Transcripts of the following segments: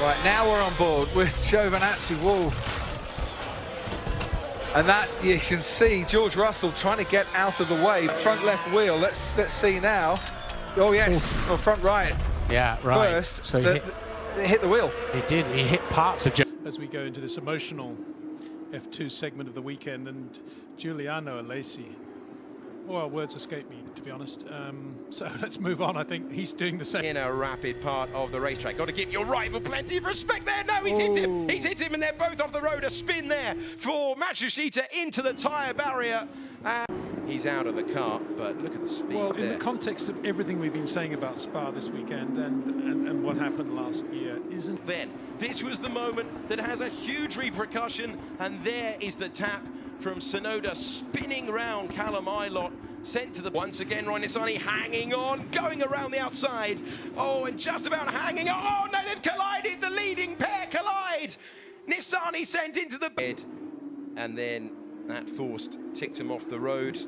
Right, now we're on board with Giovinazzi Wall. And that, you can see George Russell trying to get out of the way. Front left wheel, let's see now. Oh yes, or front right. Yeah, right. First, so it hit the wheel. He did, he hit parts of as we go into this emotional F2 segment of the weekend, and Giuliano Alesi, well, words escape me, to be honest. So let's move on. I think he's doing the same. In a rapid part of the racetrack. Got to give your rival plenty of respect there. No, he's hit him. He's hit him, and they're both off the road. A spin there for Matsushita into the tyre barrier. He's out of the car, but look at the speed well, there. In the context of everything we've been saying about Spa this weekend and what happened last year, isn't... Then, this was the moment that has a huge repercussion, and there is the tap from Sonoda spinning round Callum Ilott, sent to the... Once again, Roy Nissany hanging on, going around the outside. Oh, and just about hanging on. Oh, no, they've collided. The leading pair collide. Nissany sent into the bed. And then that ticked him off the road.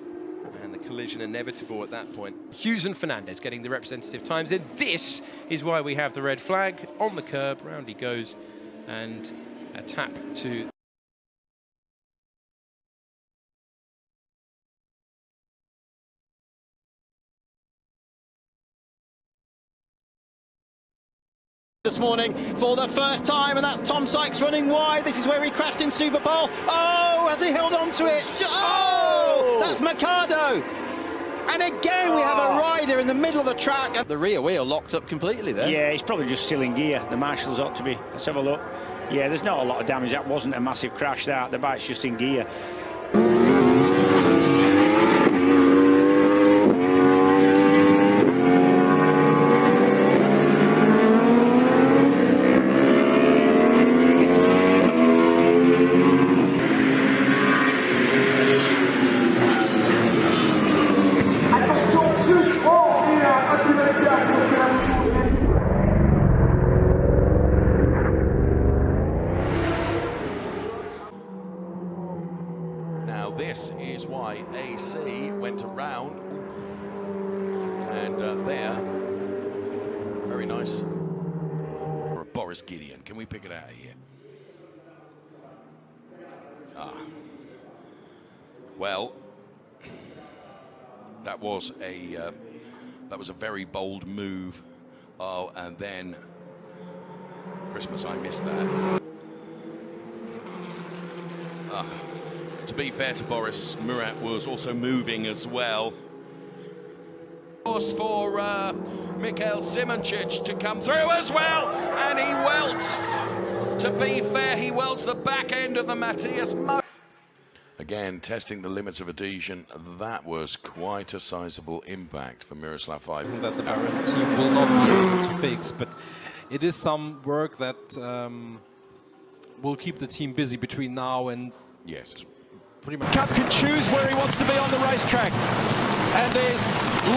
And the collision inevitable at that point. Hughes and Fernandez getting the representative times in. This is why we have the red flag on the curb. Round he goes, and a tap to... This morning for the first time, and that's Tom Sykes running wide. This is where he crashed in Super Bowl. Oh, has he held on to it? Oh, that's Mercado. And again, we have a rider in the middle of the track. The rear wheel locked up completely there. Yeah, he's probably just still in gear. The marshals ought to be. Let's have a look. Yeah, there's not a lot of damage. That wasn't a massive crash. That the bike's just in gear. Now this is why AC went around, and there, very nice. Boris Gideon, can we pick it out of here? Well, that was a very bold move. Oh, and then Christmas, I missed that. To be fair to Boris, Murat was also moving as well. Of course, for Mikhail Simoncic to come through as well, and he welts. To be fair, he welts the back end of the Matthias. Again, testing the limits of adhesion. That was quite a sizable impact for Miroslav Ivan. That the Baron team will not be able to fix, but it is some work that will keep the team busy between now and... Yes. Pretty much. Cup can choose where he wants to be on the racetrack. And there's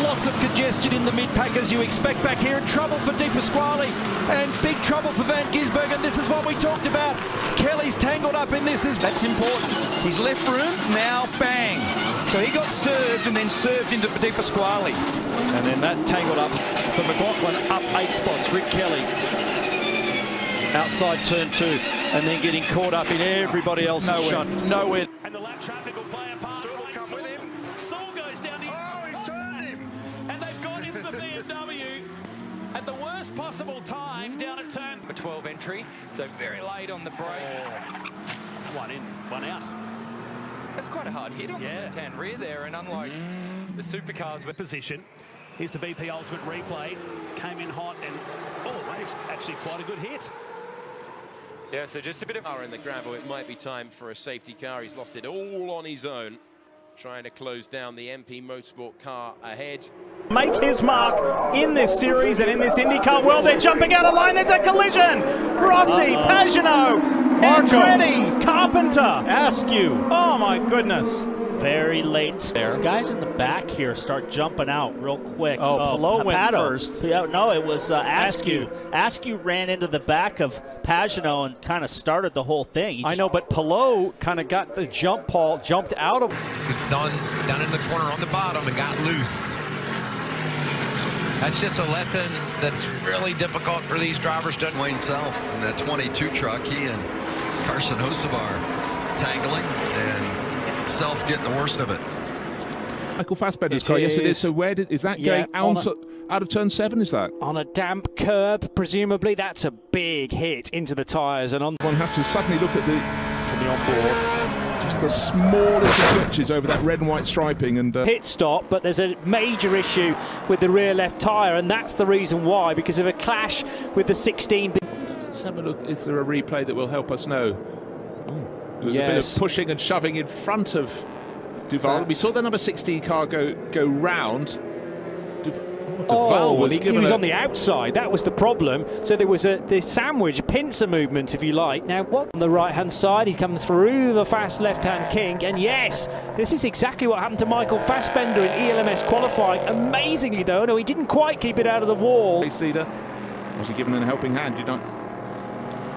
lots of congestion in the mid-pack as you expect back here. Trouble for Di Pasquale and big trouble for Van Gisbergen. This is what we talked about. Kelly's tangled up in this. That's important. He's left room, now bang. So he got served and then served into Di Pasquale. And then that tangled up for McLaughlin, up 8 spots. Rick Kelly outside turn 2 and then getting caught up in everybody else's shot. Nowhere. And the lap traffic will play a part. Saul will come with him. Saul goes down the... Oh, he's turned him. And they've gone into the BMW at the worst possible time down at turn... A 12 entry, so very late on the brakes. One in, one out. That's quite a hard hit on the left-hand rear there, and unlike the supercars with position. Here's the BP Ultimate replay. Came in hot and almost actually quite a good hit. Yeah, so just a bit of... In the gravel, it might be time for a safety car. He's lost it all on his own, trying to close down the MP Motorsport car ahead. Make his mark in this series and in this IndyCar world. They're jumping out of line. There's a collision. Rossi, Pagano, Andretti, Carpenter. Askew. Oh my goodness. Very late there. Those guys in the back here start jumping out real quick. Palou went first. Yeah, no, it was Askew. Askew ran into the back of Pagano and kind of started the whole thing. I know, but Palou kind of got the jump. Paul jumped out of... It's down in the corner on the bottom and got loose. That's just a lesson that's really difficult for these drivers to... Wayne Self in that 22 truck, he and Carson Hocevar tangling, and Self getting the worst of it. Michael Fassbender's car, yes it is. So where is that going out of turn 7, is that? On a damp curb, presumably. That's a big hit into the tyres. And on one has to suddenly look at from the onboard, just the smallest switches over that red and white striping. And pit stop, but there's a major issue with the rear left tyre, and that's the reason why, because of a clash with the 16. Let's have a look. Is there a replay that will help us know? There's a bit of pushing and shoving in front of Duval. We saw the number 16 car go round. Duval he was on the outside. That was the problem. So there was this sandwich, pincer movement, if you like. Now, what on the right-hand side? He's come through the fast left-hand kink, and yes, this is exactly what happened to Michael Fassbender in ELMS qualifying. Amazingly, though, no, he didn't quite keep it out of the wall. Race leader, was he given a helping hand?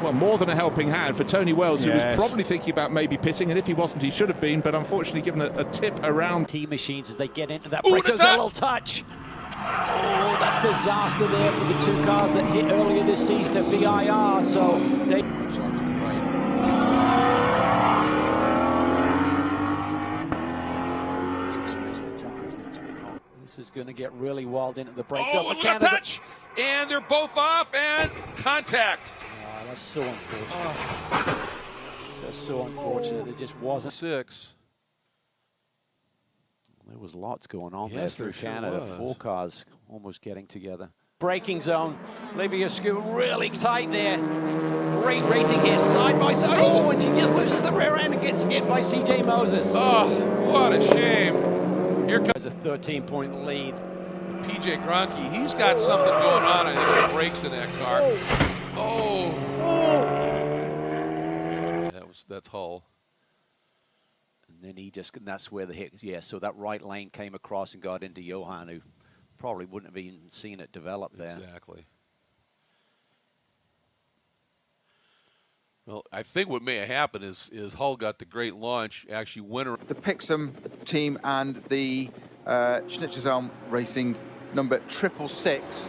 Well, more than a helping hand for Tony Wells, who was probably thinking about maybe pitting, and if he wasn't, he should have been, but unfortunately given a tip around. Team machines as they get into that break. There's a little touch. Oh, that's disaster there for the two cars that hit earlier this season at VIR, so they... This is going to get really wild into the brakes. Oh, look at touch! And they're both off, and contact. That's so unfortunate. That's so unfortunate. It just wasn't. 6. There was lots going on there Yes, through there Canada. sure was. 4 cars almost getting together. Braking zone. Livia Scoot really tight there. Great racing here, side by side. Oh, and she just loses the rear end and gets hit by CJ Moses. Oh, what a shame. Here comes a 13-point lead. PJ Gronke. He's got something going on. I think the brakes in that car. Oh. That's Hull. And then and that's where the hit, so that right lane came across and got into Johan, who probably wouldn't have even seen it develop there. Exactly. Well, I think what may have happened is Hull got the great launch, actually winner. The Pixum team and the Schnitzershelm Racing number 666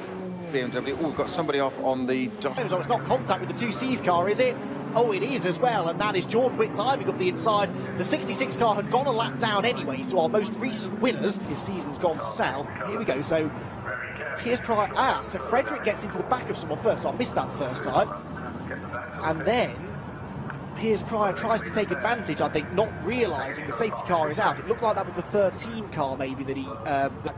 BMW. Oh, we've got somebody off on the... It's not contact with the 2C's car, is it? Oh, it is as well, and that is Jordan Witt diving up the inside. The 66 car had gone a lap down anyway, so our most recent winners, his season's gone south. Here we go, so Piers Pryor, so Frederick gets into the back of someone first, so I missed that the first time. And then Piers Pryor tries to take advantage, I think, not realising the safety car is out. It looked like that was the 13 car maybe that he...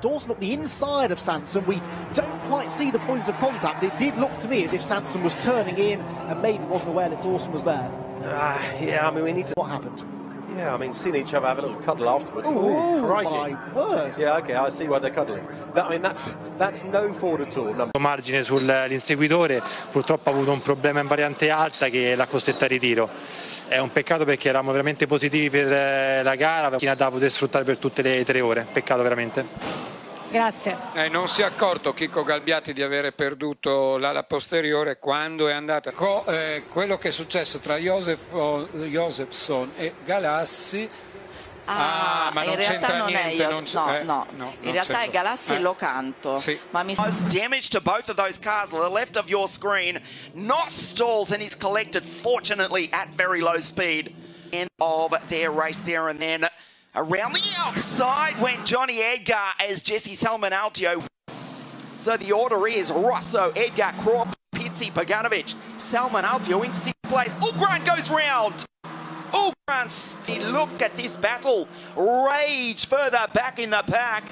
Dawson up the inside of Sanson. We don't quite see the point of contact, but it did look to me as if Sanson was turning in and maybe wasn't aware that Dawson was there. Yeah, I mean, we need to... What happened? Yeah, I mean, seeing each other have a little cuddle afterwards. Oh, my word. Yeah, okay, I see why they're cuddling. But, I mean, that's no Ford at all. Margine sull'inseguitore, purtroppo ha avuto un problema in variante alta che l'ha costretto a ritiro. È un peccato perché eravamo veramente positivi per la gara, la macchina da poter sfruttare per tutte le 3 ore. Peccato veramente. Grazie. Non si è accorto Chicco Galbiati di avere perduto l'ala posteriore quando è andata. Quello che è successo tra Josefson e Galassi. Ma in realtà non è in realtà è Galassi e Locanto. Sì. Most damage to both of those cars to the left of your screen. Not stalls, and he's collected, fortunately, at very low speed. End of their race there, and then around the outside went Johnny Edgar as Jesse Salmonaltio. So the order is Rosso, Edgar, Crawford, Pizzi, Paganovic, Salmonaltio in 6th place. Grant goes round. Grant, look at this battle. Rage further back in the pack.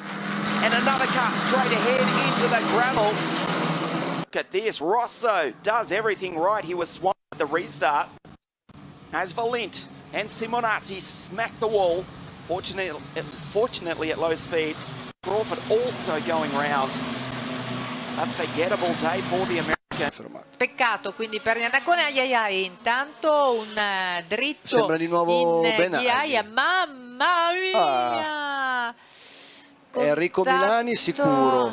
And another car straight ahead into the gravel. Look at this. Rosso does everything right. He was swamped at the restart. As Valent and Simonazzi smack the wall. Fortunately at low speed. Crawford also going round. A forgettable day for the American. Peccato quindi per Iannacone. Intanto un dritto sembra di nuovo in Benardi. ghiaia, mamma mia. Enrico Milani sicuro.